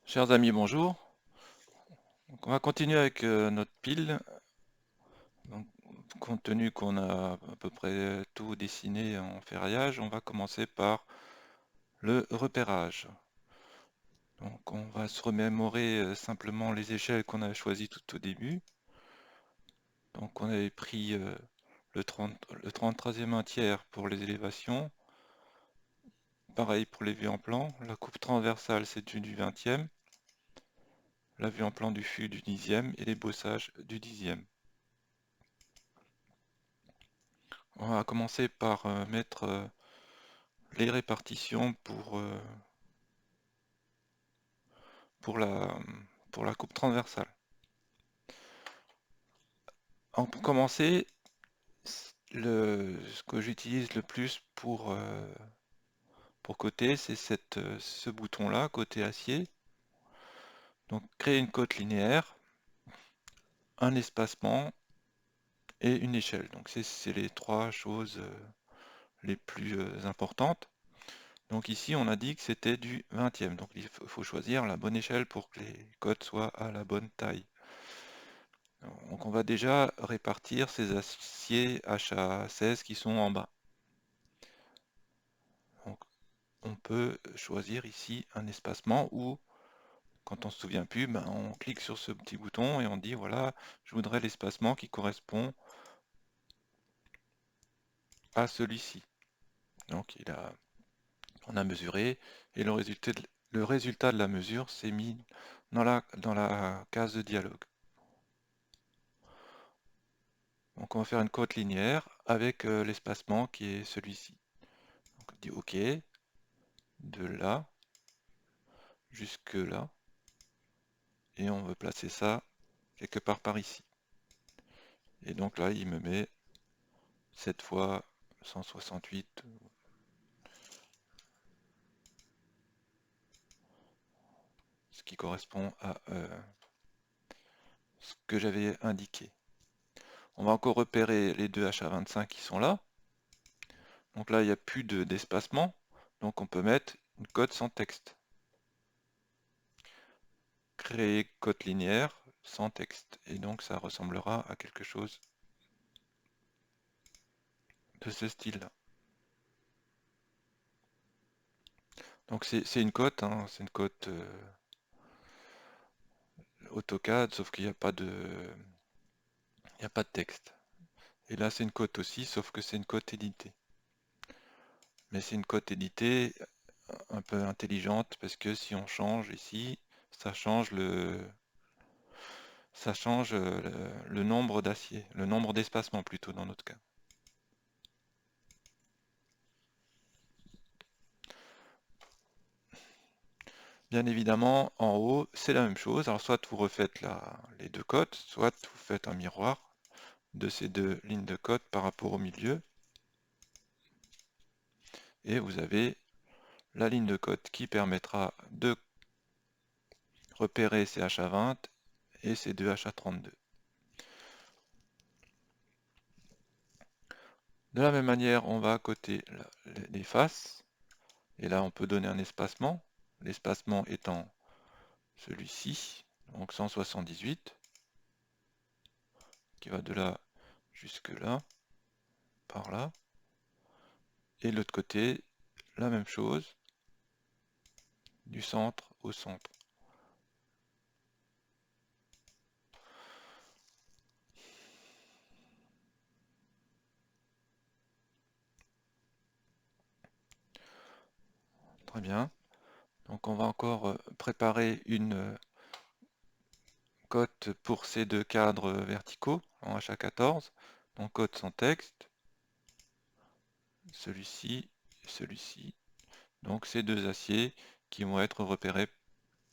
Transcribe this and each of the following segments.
Chers amis, bonjour. Donc, on va continuer avec notre pile. Donc, compte tenu qu'on a à peu près tout dessiné en ferraillage, on va commencer par le repérage. Donc, on va se remémorer simplement les échelles qu'on avait choisies tout au début. Donc, on avait pris le 33e un tiers pour les élévations. Pareil pour les vues en plan. La coupe transversale, c'est du 20e. La vue en plan du fût du 10e et les bossages du 10e. On va commencer par mettre les répartitions pour la, pour la coupe transversale. Pour commencer, ce que j'utilise le plus pour coter, c'est ce bouton-là, côté acier. Donc créer une cote linéaire, un espacement et une échelle. Donc c'est les trois choses les plus importantes. Donc ici, on a dit que c'était du 20e. Donc il faut choisir la bonne échelle pour que les cotes soient à la bonne taille. Donc on va déjà répartir ces aciers HA16 qui sont en bas. Donc on peut choisir ici un espacement ou, quand on ne se souvient plus, ben, on clique sur ce petit bouton et on dit voilà, je voudrais l'espacement qui correspond à celui-ci. Donc on a mesuré et le résultat de la mesure s'est mis dans la case de dialogue. Donc on va faire une cote linéaire avec l'espacement qui est celui-ci. Donc on dit OK, de là jusque là, et on veut placer ça quelque part par ici. Et donc là, il me met cette fois 168, ce qui correspond à ce que j'avais indiqué. On va encore repérer les deux HA25 qui sont là. Donc là, il n'y a plus d'espacement, donc on peut mettre une cote sans texte. Créer cote linéaire sans texte, et donc ça ressemblera à quelque chose de ce style-là. Donc c'est une cote, hein, c'est une cote AutoCAD, sauf qu'il n'y a pas il n'y a pas de texte. Et là, c'est une cote aussi, sauf que c'est une cote éditée. Mais c'est une cote éditée un peu intelligente, parce que si on change ici, ça change le nombre d'aciers, le nombre d'espacements plutôt dans notre cas. Bien évidemment, en haut, c'est la même chose. Alors soit vous refaites les deux cotes, soit vous faites un miroir de ces deux lignes de cote par rapport au milieu. Et vous avez la ligne de cote qui permettra de repérer ces HA20 et ces deux HA32. De la même manière, on va coter les faces. Et là, on peut donner un espacement. L'espacement étant celui-ci, donc 178, qui va de là jusque là, par là. Et de l'autre côté, la même chose, du centre au centre. Très bien. Donc on va encore préparer une cote pour ces deux cadres verticaux en HA14. Donc cote sans texte, celui-ci et celui-ci. Donc ces deux aciers qui vont être repérés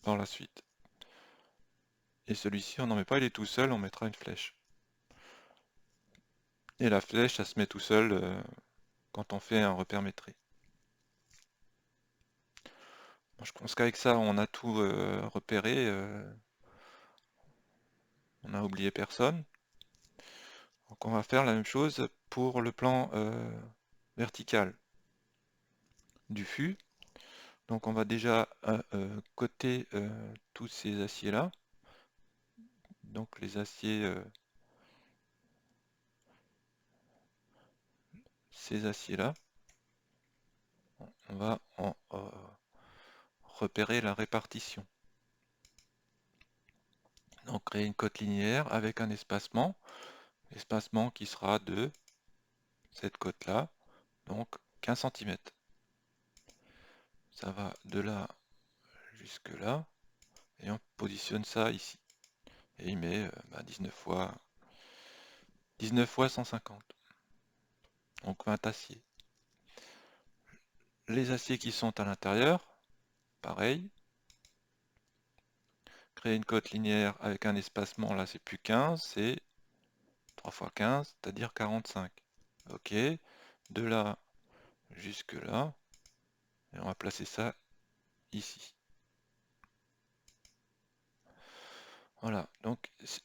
par la suite. Et celui-ci, on n'en met pas, il est tout seul, on mettra une flèche. Et la flèche, ça se met tout seul quand on fait un repère métré. Je pense qu'avec ça, on a tout repéré. On n'a oublié personne. Donc on va faire la même chose pour le plan vertical du fût. Donc on va déjà coter tous ces aciers-là. Donc les aciers, ces aciers-là, on va en repérer la répartition. Donc créer une cote linéaire avec un espacement qui sera de cette cote-là, donc 15 cm. Ça va de là jusque là, et on positionne ça ici. Et il met 19 fois 150, donc 20 aciers. Les aciers qui sont à l'intérieur, pareil, créer une cote linéaire avec un espacement, là c'est plus 15, c'est 3 fois 15, c'est-à-dire 45. Ok, de là jusque là, et on va placer ça ici. Voilà, donc c'est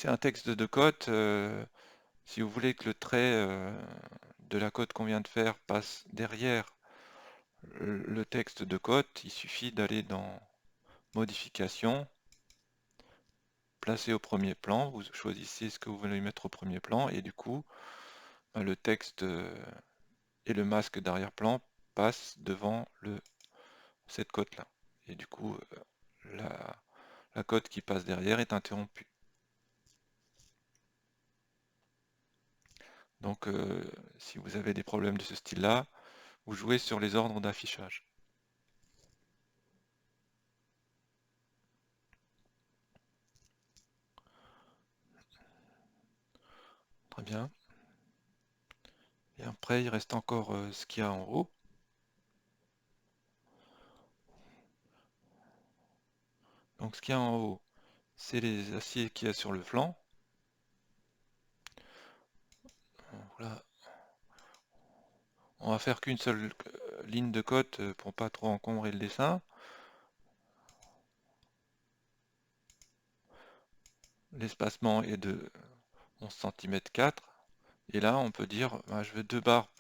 un texte de cote. Si vous voulez que le trait de la cote qu'on vient de faire passe derrière le texte de cote, il suffit d'aller dans Modification, placer au premier plan, vous choisissez ce que vous voulez mettre au premier plan, et du coup, le texte et le masque d'arrière-plan passent devant cette cote-là. Et du coup, la cote qui passe derrière est interrompue. Donc, si vous avez des problèmes de ce style-là, vous jouez sur les ordres d'affichage. Très bien. Et après, il reste encore ce qu'il y a en haut. Donc, ce qu'il y a en haut, c'est les aciers qu'il y a sur le flanc. Voilà. On va faire qu'une seule ligne de cote pour pas trop encombrer le dessin. L'espacement est de 11 cm 4. Et là, on peut dire, je veux 2 barres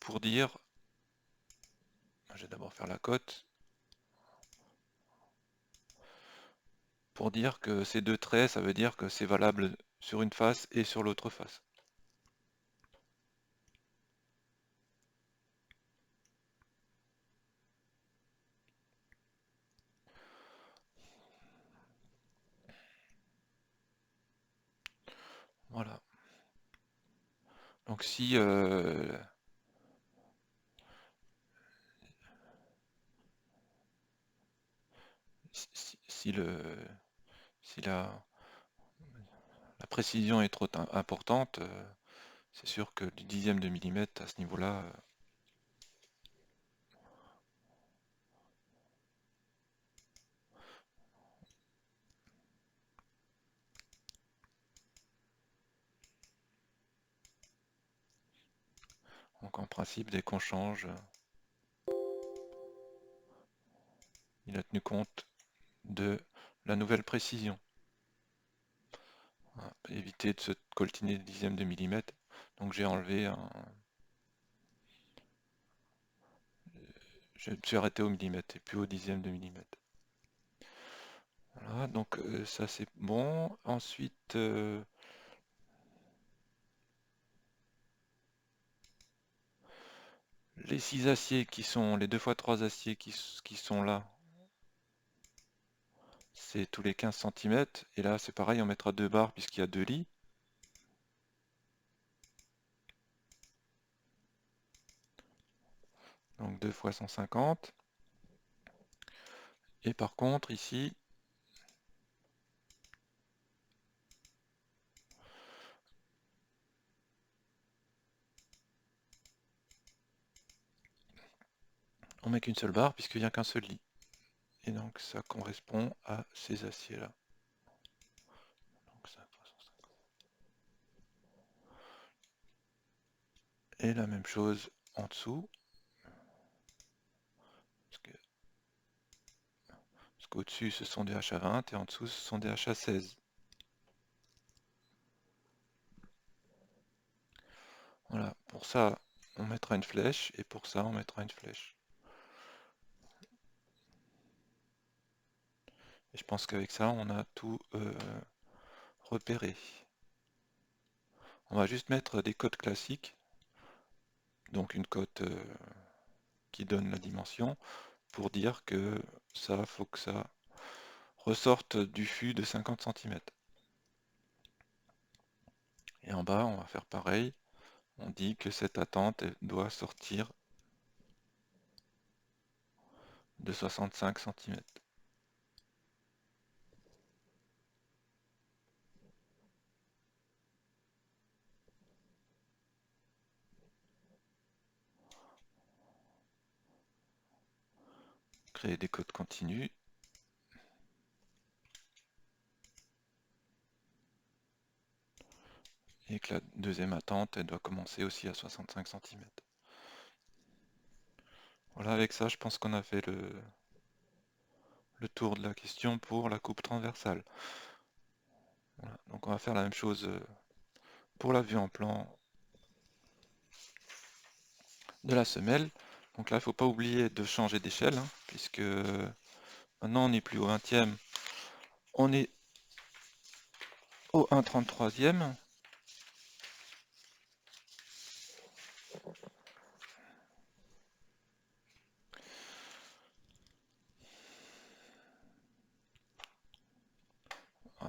pour dire, je vais d'abord faire la cote, pour dire que ces deux traits, ça veut dire que c'est valable sur une face et sur l'autre face. Voilà. Donc si, si la précision est trop importante, c'est sûr que du dixième de millimètre à ce niveau-là, donc en principe, dès qu'on change, il a tenu compte de la nouvelle précision. Voilà, éviter de se coltiner des dixièmes de millimètre. Donc j'ai enlevé je me suis arrêté au millimètre et plus au dixième de millimètre. Voilà, donc ça c'est bon. Ensuite, les 6 aciers qui sont, les 2 fois 3 aciers qui sont là, c'est tous les 15 cm. Et là c'est pareil, on mettra 2 barres puisqu'il y a 2 lits. Donc 2 fois 150. Et par contre ici, on met qu'une seule barre puisqu'il n'y a qu'un seul lit. Et donc ça correspond à ces aciers-là. Et la même chose en dessous. Parce qu'au-dessus ce sont des HA20 et en dessous ce sont des HA16. Voilà, pour ça, on mettra une flèche, et pour ça, on mettra une flèche. Et je pense qu'avec ça, on a tout repéré. On va juste mettre des codes classiques, donc une cote qui donne la dimension, pour dire que ça, faut que ça ressorte du fût de 50 cm. Et en bas, on va faire pareil. On dit que cette attente doit sortir de 65 cm. Créer des codes continus. Et que la deuxième attente, elle doit commencer aussi à 65 cm. Voilà, avec ça, je pense qu'on a fait le tour de la question pour la coupe transversale. Voilà, donc on va faire la même chose pour la vue en plan de la semelle. Donc là, il ne faut pas oublier de changer d'échelle, hein, puisque maintenant on n'est plus au 20e, on est au 1/33e.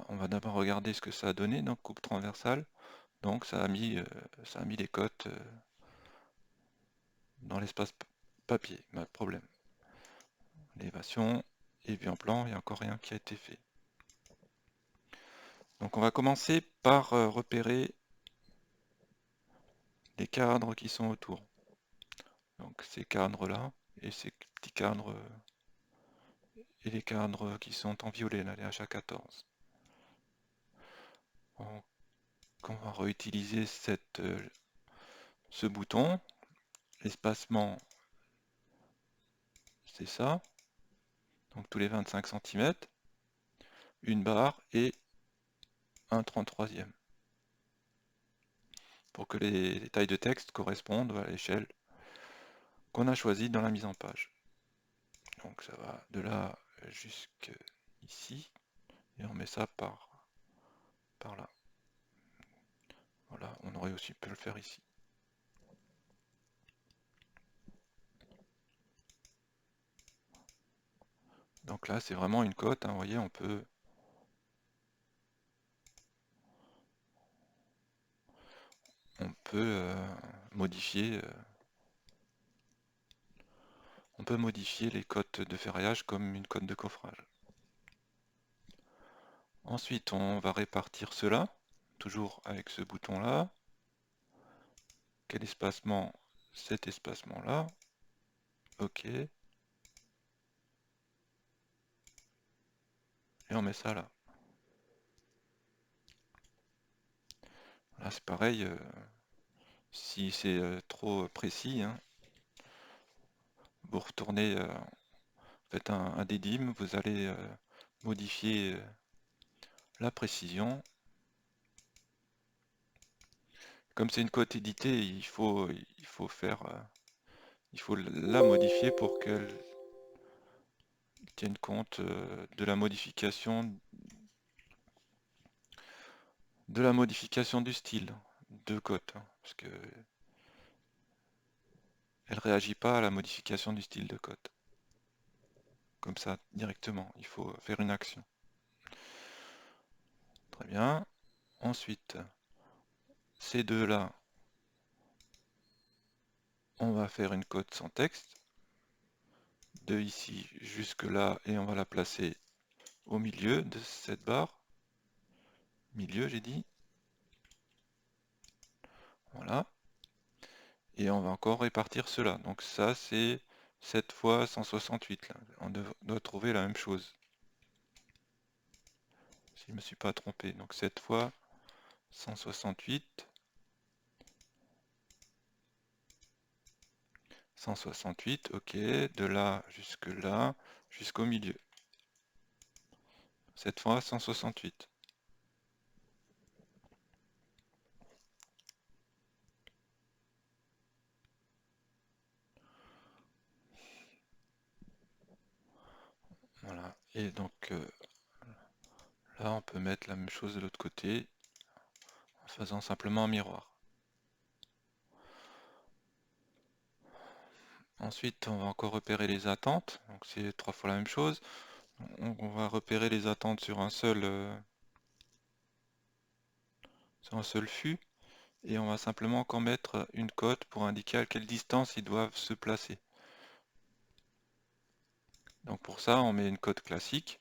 On va d'abord regarder ce que ça a donné dans coupe transversale. Donc ça a mis les cotes dans l'espace papier, pas de problème. Élévation et vue en plan, il n'y a encore rien qui a été fait. Donc on va commencer par repérer les cadres qui sont autour. Donc ces cadres-là, et ces petits cadres, et les cadres qui sont en violet, là, les HA14. Donc on va réutiliser ce bouton. L'espacement, c'est ça. Donc tous les 25 cm, une barre et un 33e. Pour que les tailles de texte correspondent à l'échelle qu'on a choisie dans la mise en page. Donc ça va de là jusqu'ici, et on met ça par là. Voilà, on aurait aussi pu le faire ici. Donc là, c'est vraiment une cote, hein, vous voyez, on peut modifier les cotes de ferraillage comme une cote de coffrage. Ensuite, on va répartir cela, toujours avec ce bouton-là. Quel espacement? Cet espacement-là. OK. Et on met ça là. Là, c'est pareil, si c'est trop précis, hein, vous retournez, faites un dédime, vous allez modifier la précision. Comme c'est une cote éditée, il faut la modifier pour qu'elle tienne compte de la modification du style de cote, hein, parce que elle réagit pas à la modification du style de cote. Comme ça, directement, il faut faire une action. Très bien. Ensuite, ces deux-là, on va faire une cote sans texte, de ici jusque là, et on va la placer au milieu de cette barre. Milieu, j'ai dit. Voilà. Et on va encore répartir cela. Donc ça, c'est 7 fois 168. Là. On doit trouver la même chose. Si je ne me suis pas trompé. Donc 7 fois 168. 168, ok. De là jusque là, jusqu'au milieu. 7 fois 168. Voilà. Et donc là, on peut mettre la même chose de l'autre côté en faisant simplement un miroir. Ensuite, on va encore repérer les attentes. Donc c'est 3 fois la même chose. On va repérer les attentes sur un seul fût. Et on va simplement encore mettre une cote pour indiquer à quelle distance ils doivent se placer. Donc pour ça, on met une cote classique.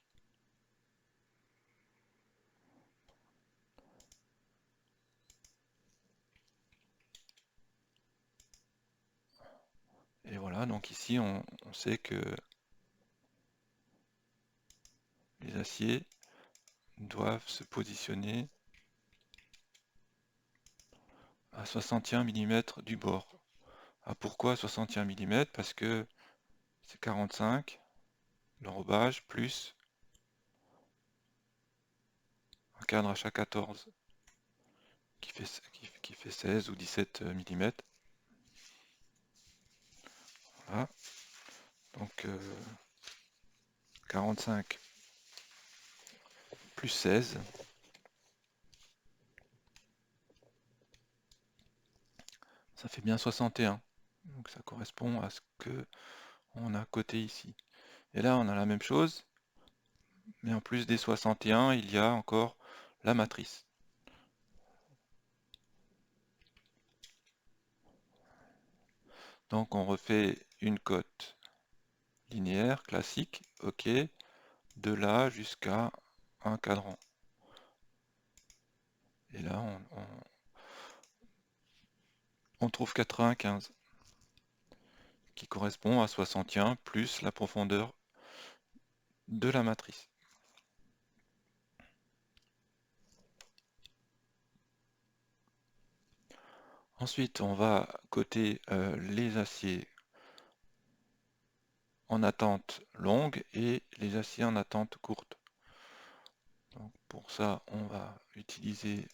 Et voilà, donc ici, on sait que les aciers doivent se positionner à 61 mm du bord. Ah, pourquoi 61 mm? Parce que c'est 45, l'enrobage, plus un cadre H14 qui fait 16 ou 17 mm. Voilà. Donc 45 plus 16, ça fait bien 61. Donc ça correspond à ce que on a coté ici. Et là, on a la même chose, mais en plus des 61, il y a encore la matrice. Donc on refait une cote linéaire, classique, ok, de là jusqu'à un cadran. Et là, on trouve 95, qui correspond à 61 plus la profondeur de la matrice. Ensuite, on va coter les aciers en attente longue et les aciers en attente courte. Donc pour ça, on va utiliser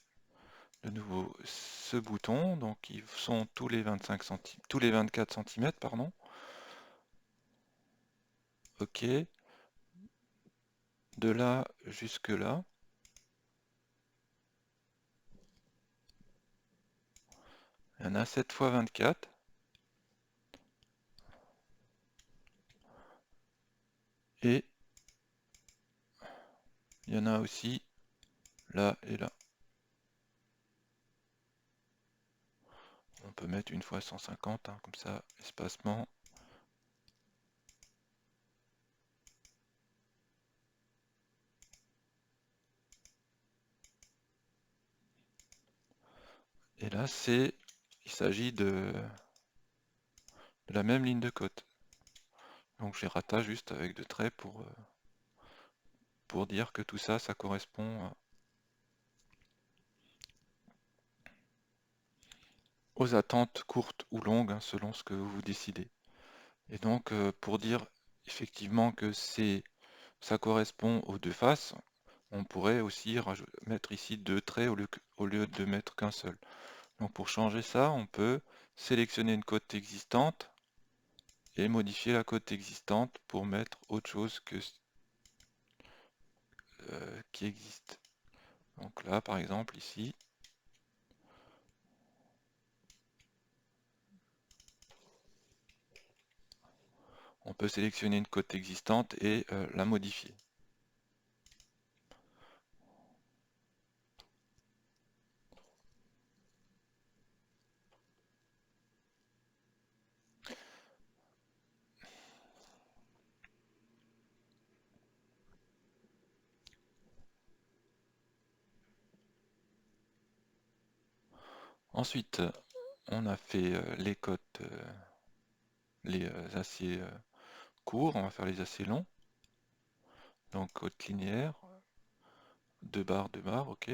de nouveau ce bouton. Donc ils sont tous les 25 cm, tous les 24 cm, pardon. OK. De là jusque là. Il y en a 7 fois 24. Et il y en a aussi là et là. On peut mettre une fois 150, hein, comme ça, espacement. Et là, il s'agit de la même ligne de côte. Donc je les rattache juste avec deux traits pour dire que tout ça, ça correspond aux attentes courtes ou longues, hein, selon ce que vous décidez. Et donc, pour dire effectivement que ça correspond aux deux faces, on pourrait aussi mettre ici deux traits au lieu de mettre qu'un seul. Donc pour changer ça, on peut sélectionner une cote existante et modifier la cote existante pour mettre autre chose que qui existe. Donc là, par exemple, ici, on peut sélectionner une cote existante et la modifier. Ensuite, on a fait les cotes, les aciers courts, on va faire les aciers longs. Donc cote linéaire, 2 barres, ok.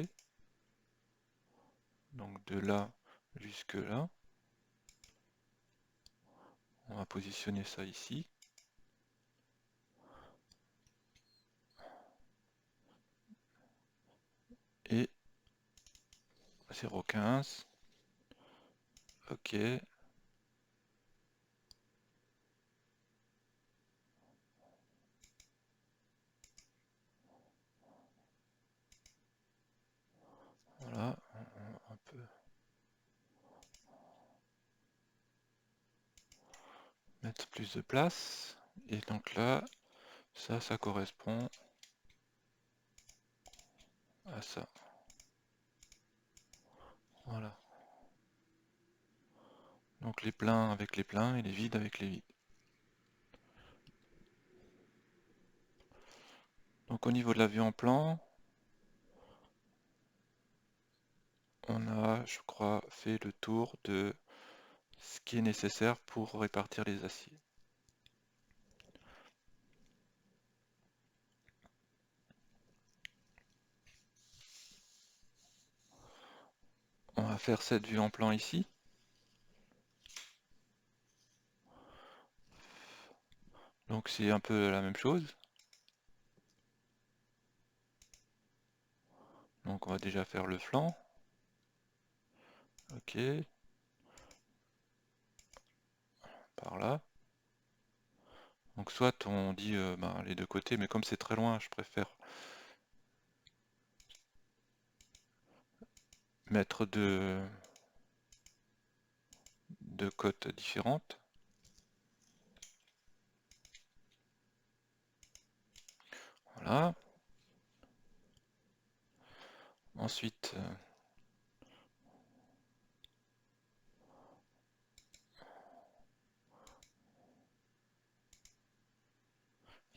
Donc de là jusque là. On va positionner ça ici. Et 0,15. Ok. plus de place. Et donc là, ça correspond à ça. Voilà. Donc les pleins avec les pleins et les vides avec les vides. Donc au niveau de la vue en plan, on a, je crois, fait le tour de ce qui est nécessaire pour répartir les aciers. On va faire cette vue en plan ici. Donc c'est un peu la même chose. Donc on va déjà faire le flanc. Ok, par là. Donc soit on dit ben, les deux côtés, mais comme c'est très loin, je préfère mettre deux côtes différentes. Voilà. Ensuite,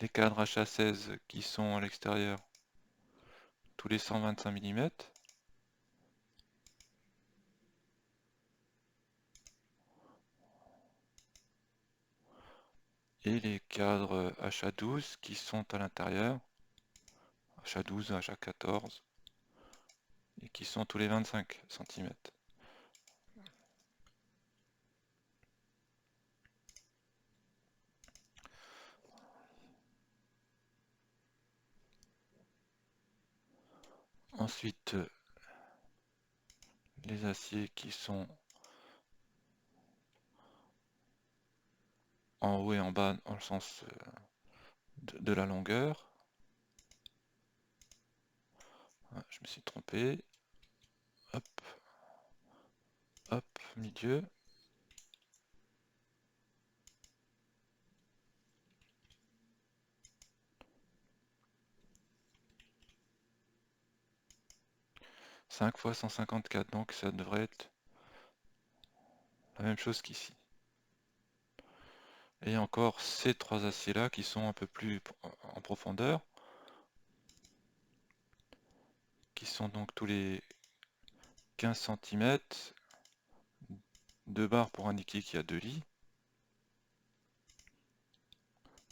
les cadres HA16 qui sont à l'extérieur, tous les 125 mm. Et les cadres HA12 qui sont à l'intérieur, HA12, HA14, et qui sont tous les 25 cm. Ensuite, les aciers qui sont en haut et en bas dans le sens de la longueur. Ah, je me suis trompé. Hop, hop, milieu. Cinq fois 154, donc ça devrait être la même chose qu'ici. Et encore ces trois aciers là qui sont un peu plus en profondeur, qui sont donc tous les 15 cm, deux barres pour indiquer qu'il y a deux lits,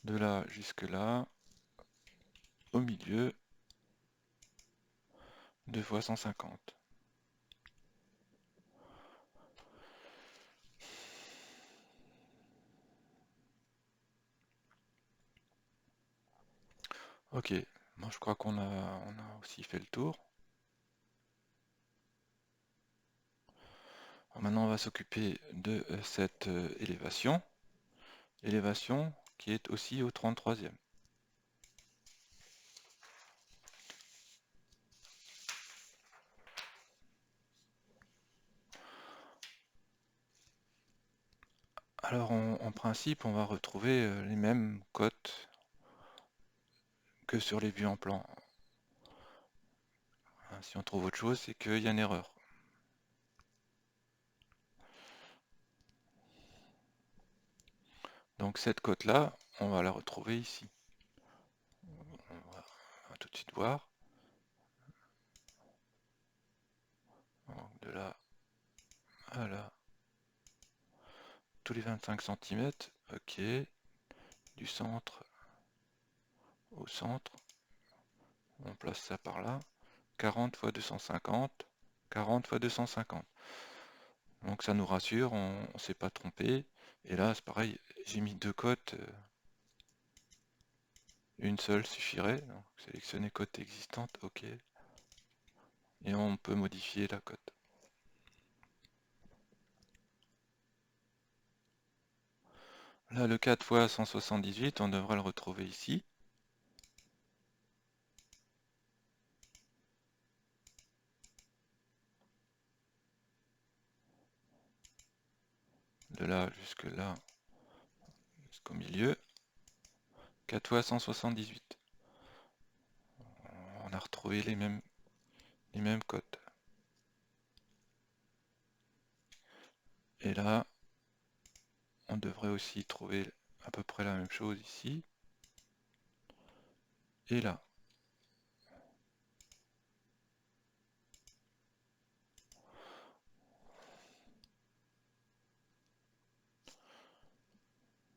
de là jusque là, au milieu, 2 fois 150. Ok, moi je crois on a aussi fait le tour. Alors maintenant on va s'occuper de cette élévation. Élévation qui est aussi au 33e. Alors en principe on va retrouver les mêmes cotes que sur les vues en plan. Hein, si on trouve autre chose, c'est qu'il y a une erreur. Donc cette cote-là, on va la retrouver ici. On va tout de suite voir. Donc de là à là, tous les 25 cm, ok. Du centre au centre, on place ça par là. 40 fois 250, 40 fois 250. Donc ça nous rassure, on ne s'est pas trompé. Et là, c'est pareil, j'ai mis deux cotes. Une seule suffirait. Donc, sélectionner cote existante, ok. Et on peut modifier la cote. Là, le 4 fois 178, on devrait le retrouver ici. De là jusque là, jusqu'au milieu, 4 fois 178. On a retrouvé les mêmes cotes. Et là, on devrait aussi trouver à peu près la même chose ici. Et là.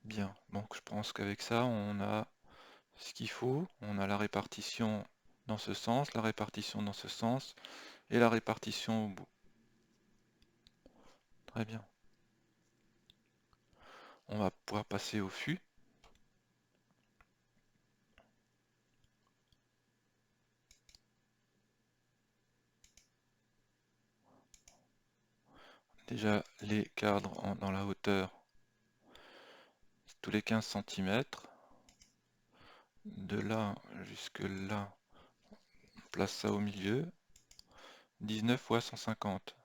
Bien, donc je pense qu'avec ça, on a ce qu'il faut. On a la répartition dans ce sens, la répartition dans ce sens, et la répartition au bout. Très bien. On va pouvoir passer au fût. Déjà, les cadres dans la hauteur, tous les 15 cm. De là jusque là, on place ça au milieu. 19 fois 150.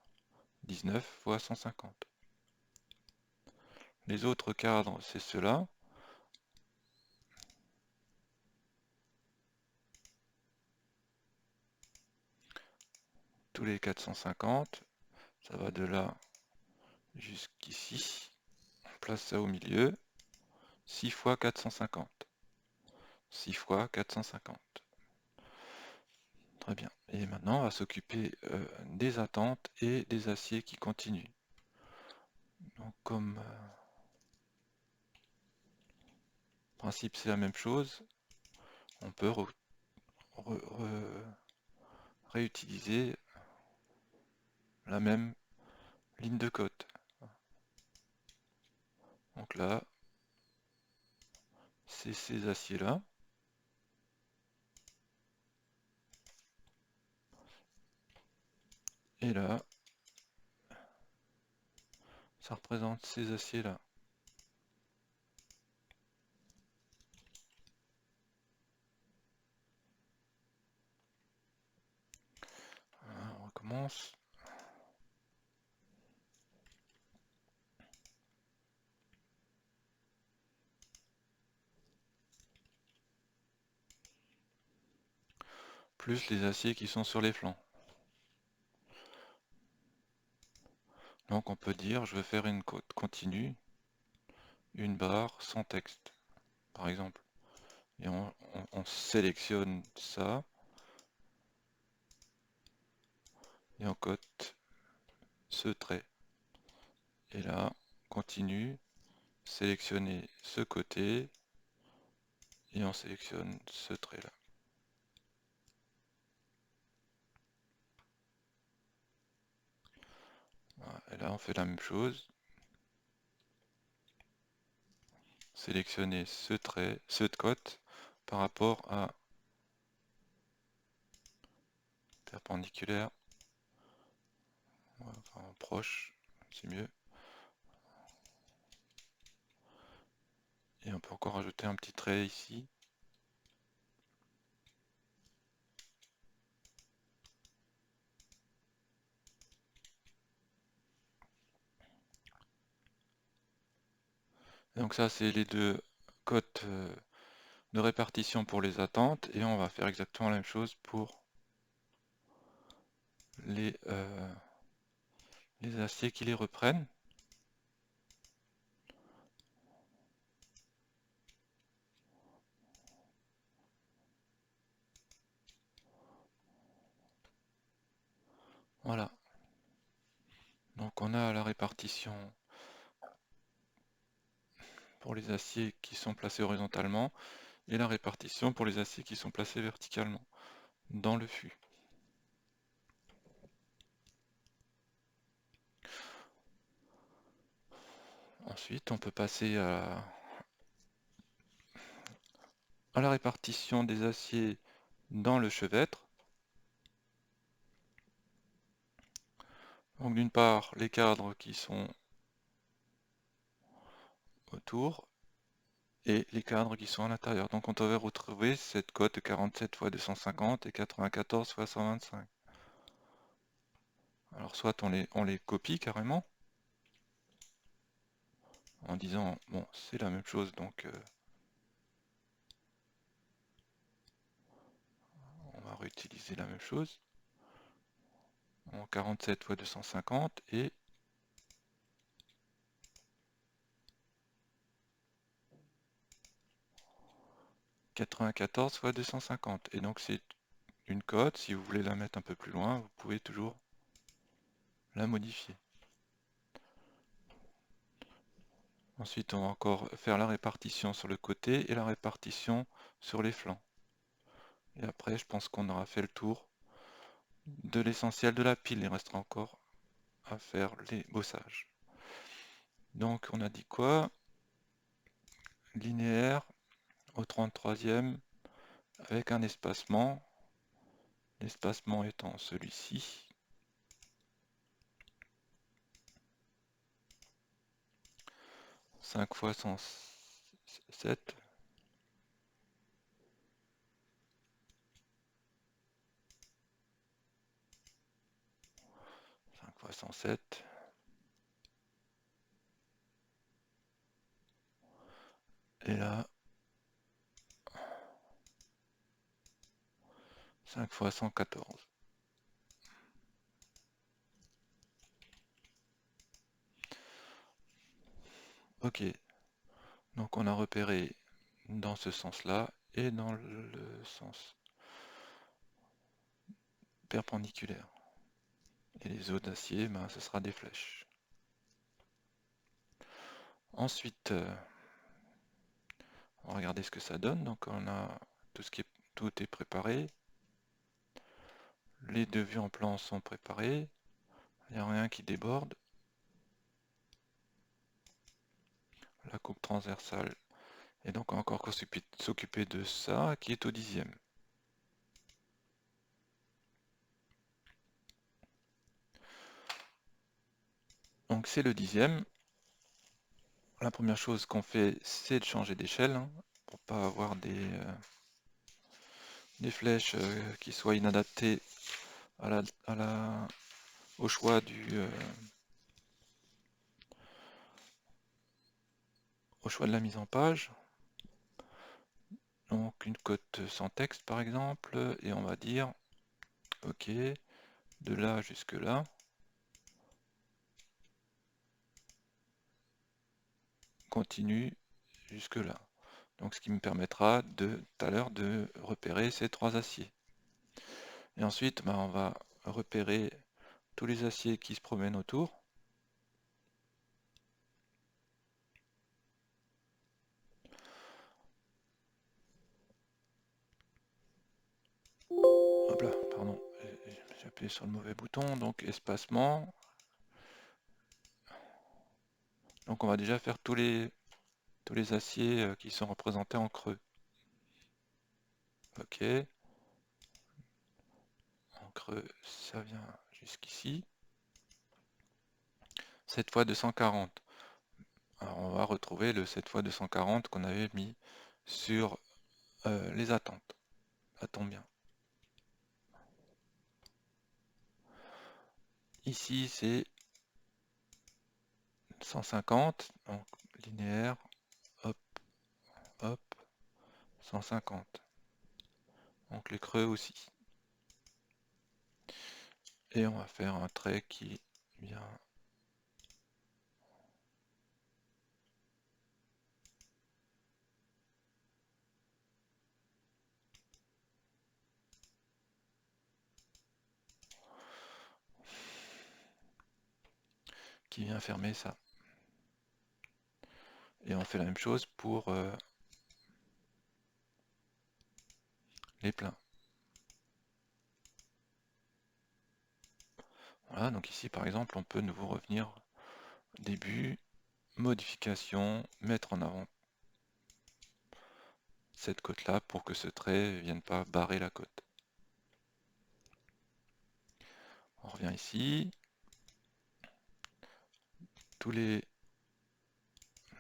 19 fois 150. Les autres cadres, c'est ceux-là. Tous les 450. Ça va de là jusqu'ici. On place ça au milieu. 6 fois 450. 6 fois 450. Très bien. Et maintenant, on va s'occuper des attentes et des aciers qui continuent. Donc, comme principe, c'est la même chose. On peut réutiliser la même ligne de cote. Donc là, c'est ces aciers-là. Et là, ça représente ces aciers-là. On recommence. Plus les aciers qui sont sur les flancs. Donc on peut dire, je veux faire une cote continue, une barre sans texte, par exemple. Et on sélectionne ça, et on cote ce trait. Et là, continue, sélectionner ce côté, et on sélectionne ce trait-là. Voilà, et là, on fait la même chose. Sélectionner ce trait, ce cote, par rapport à perpendiculaire, enfin, proche, c'est mieux. Et on peut encore ajouter un petit trait ici. Et donc ça, c'est les deux cotes de répartition pour les attentes. Et on va faire exactement la même chose pour les aciers qui les reprennent. Voilà. Donc on a la répartition pour les aciers qui sont placés horizontalement et la répartition pour les aciers qui sont placés verticalement dans le fût. Ensuite, on peut passer à la répartition des aciers dans le chevêtre. Donc d'une part, les cadres qui sont autour et les cadres qui sont à l'intérieur. Donc on devrait retrouver cette cote de 47 fois 250 et 94 fois 125. Alors soit on les copie carrément, en disant, bon, c'est la même chose, donc on va réutiliser la même chose en 47 fois 250 et 94 fois 250. Et donc c'est une cote, si vous voulez la mettre un peu plus loin, vous pouvez toujours la modifier. Ensuite, on va encore faire la répartition sur le côté et la répartition sur les flancs. Et après, je pense qu'on aura fait le tour de l'essentiel de la pile. Il restera encore à faire les bossages. Donc, on a dit quoi? Linéaire au 33e avec un espacement. L'espacement étant celui-ci. 5 fois 107. 5 fois 107. Et là, 5 fois 114. Ok, donc on a repéré dans ce sens-là et dans le sens perpendiculaire. Et les os d'acier, ben, ce sera des flèches. Ensuite, on va regarder ce que ça donne. Donc on a tout est préparé. Les deux vues en plan sont préparées. Il n'y a rien qui déborde. La coupe transversale. Et donc on va encore s'occuper de ça qui est au 10e. Donc c'est le 10e. La première chose qu'on fait, c'est de changer d'échelle, hein, pour pas avoir des flèches qui soient inadaptées au choix au choix de la mise en page. Donc une cote sans texte par exemple, et on va dire ok, de là jusque là, continue jusque là. Donc ce qui me permettra tout à l'heure de repérer ces trois aciers. Et ensuite, ben, on va repérer tous les aciers qui se promènent autour. Hop là, pardon, j'ai appuyé sur le mauvais bouton, donc espacement. Donc on va déjà faire tous les aciers qui sont représentés en creux. Ok, en creux, ça vient jusqu'ici. 7 fois 240. Alors on va retrouver le 7 fois 240 qu'on avait mis sur les attentes. Ça tombe bien. Ici c'est 150, donc linéaire, hop, hop, 150. Donc les creux aussi. Et on va faire un trait qui vient fermer ça. Et on fait la même chose pour les pleins. Voilà, donc ici par exemple on peut nouveau revenir début, modification, mettre en avant cette côte là pour que ce trait ne vienne pas barrer la côte. On revient ici, tous les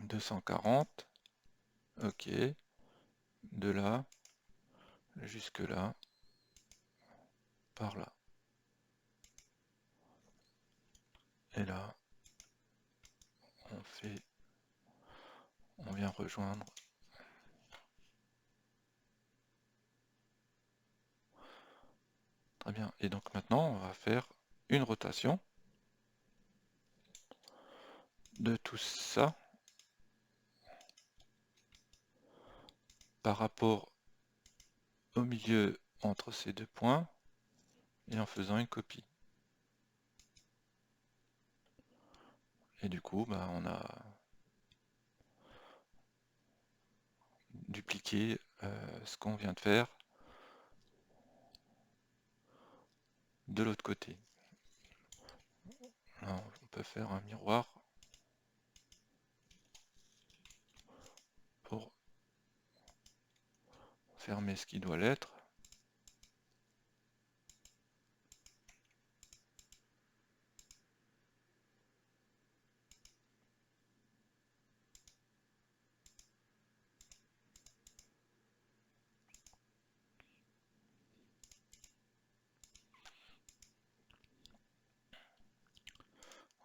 240, ok, de là jusque là, par là. Et là, on fait On vient rejoindre. Très bien. Et donc maintenant, on va faire une rotation de tout ça par rapport au milieu entre ces deux points et en faisant une copie. Et du coup, bah, on a dupliqué ce qu'on vient de faire de l'autre côté. Là, on peut faire un miroir pour fermer ce qui doit l'être.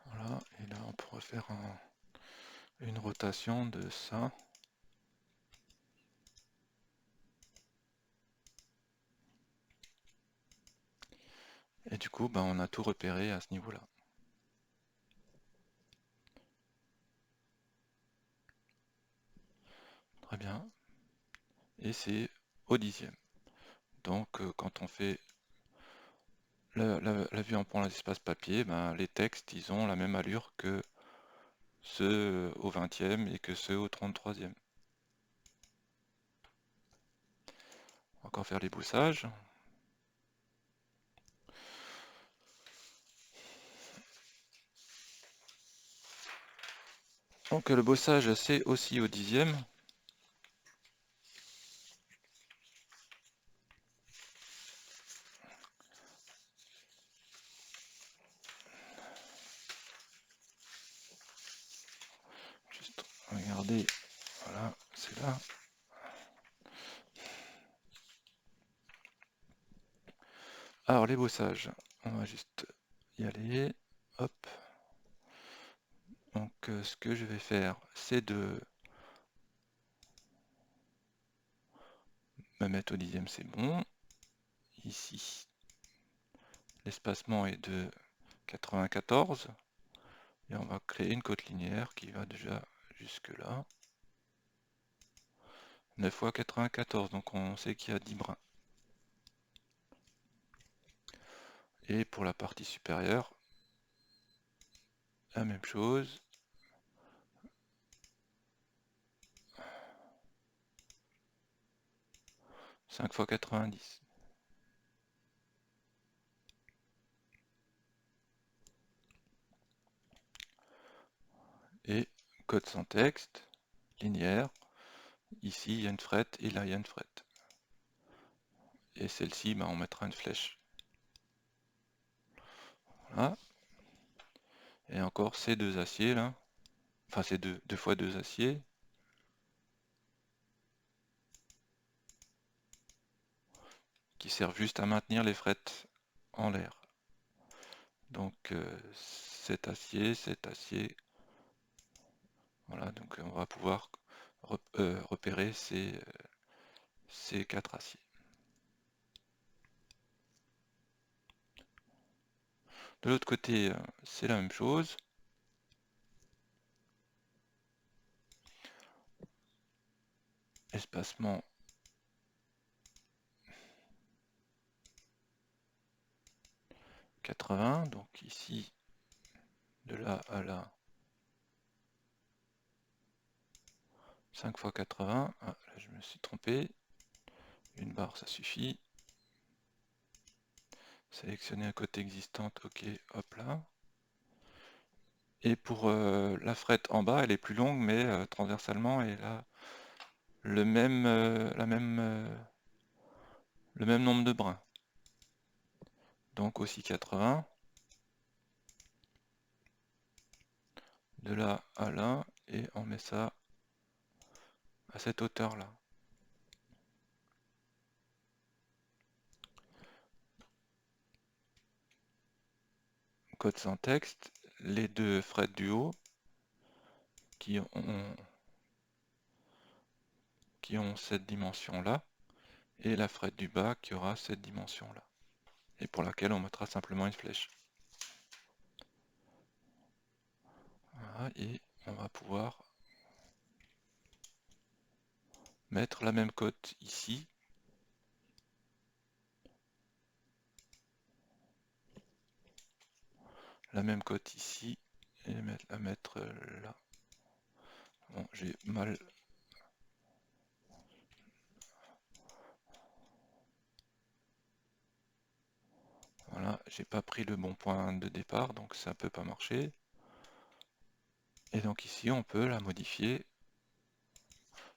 Voilà, et là on pourrait faire une rotation de ça. Et du coup, bah, on a tout repéré à ce niveau-là. Très bien. Et c'est au dixième. Donc quand on fait la vue en point l'espace papier, ben, les textes ils ont la même allure que ceux au 20e et que ceux au 33e. On va encore faire les boussages. Donc le bossage c'est aussi au dixième. Juste regardez, voilà, c'est là. Alors les bossages, on va juste y aller. Hop. Donc ce que je vais faire, c'est de me mettre au dixième, c'est bon. Ici, l'espacement est de 94. Et on va créer une côte linéaire qui va déjà jusque là. 9 fois 94, donc on sait qu'il y a 10 brins. Et pour la partie supérieure, la même chose. « 5 fois 90. Et code sans texte, linéaire. Ici, il y a une frette et là, il y a une frette. Et celle-ci, bah, on mettra une flèche. Voilà. Et encore ces deux aciers là. Enfin, c'est deux fois deux aciers. Qui servent juste à maintenir les frettes en l'air. Donc cet acier, voilà, donc on va pouvoir repérer ces quatre aciers. De l'autre côté, c'est la même chose. Espacement « 80, donc ici, de là à là, 5 fois 80. Ah, là je me suis trompé. Une barre, ça suffit. Sélectionner un côté existante, ok, hop là. Et pour la frette en bas, elle est plus longue, mais transversalement, elle a le même, le même nombre de brins. Donc aussi 80. De là à là, et on met ça à cette hauteur-là. Code sans texte, les deux frettes du haut qui ont qui ont cette dimension-là, et la frette du bas qui aura cette dimension-là, et pour laquelle on mettra simplement une flèche. Voilà, et on va pouvoir mettre la même cote ici, la même cote ici, et la mettre là. Bon, j'ai mal. Voilà, j'ai pas pris le bon point de départ, donc ça peut pas marcher. Et donc ici, on peut la modifier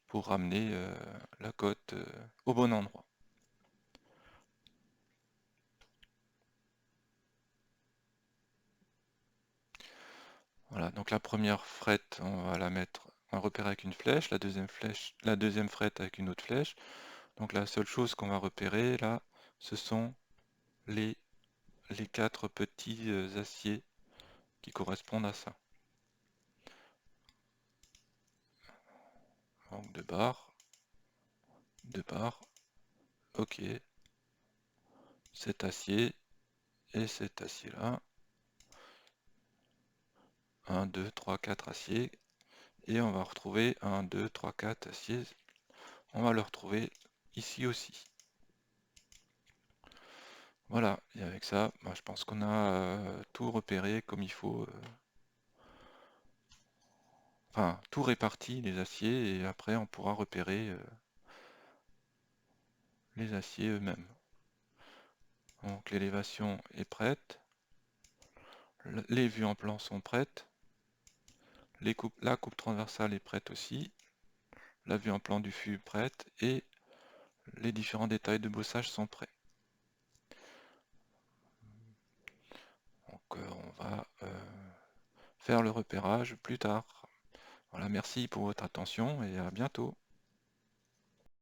pour ramener la cote au bon endroit. Voilà, donc la première frette, on va la mettre, on va repérer avec une flèche, la deuxième frette avec une autre flèche. Donc la seule chose qu'on va repérer là, ce sont les 4 petits aciers qui correspondent à ça. Donc deux barres, ok, cet acier et cet acier là, 1, 2, 3, 4 aciers, et on va retrouver 1, 2, 3, 4 aciers, on va le retrouver ici aussi. Voilà, et avec ça, bah, je pense qu'on a tout repéré comme il faut, enfin tout réparti les aciers, et après on pourra repérer les aciers eux-mêmes. Donc l'élévation est prête, les vues en plan sont prêtes, la coupe transversale est prête aussi, la vue en plan du fût est prête, et les différents détails de bossage sont prêts. Donc on va faire le repérage plus tard. Voilà, merci pour votre attention et à bientôt.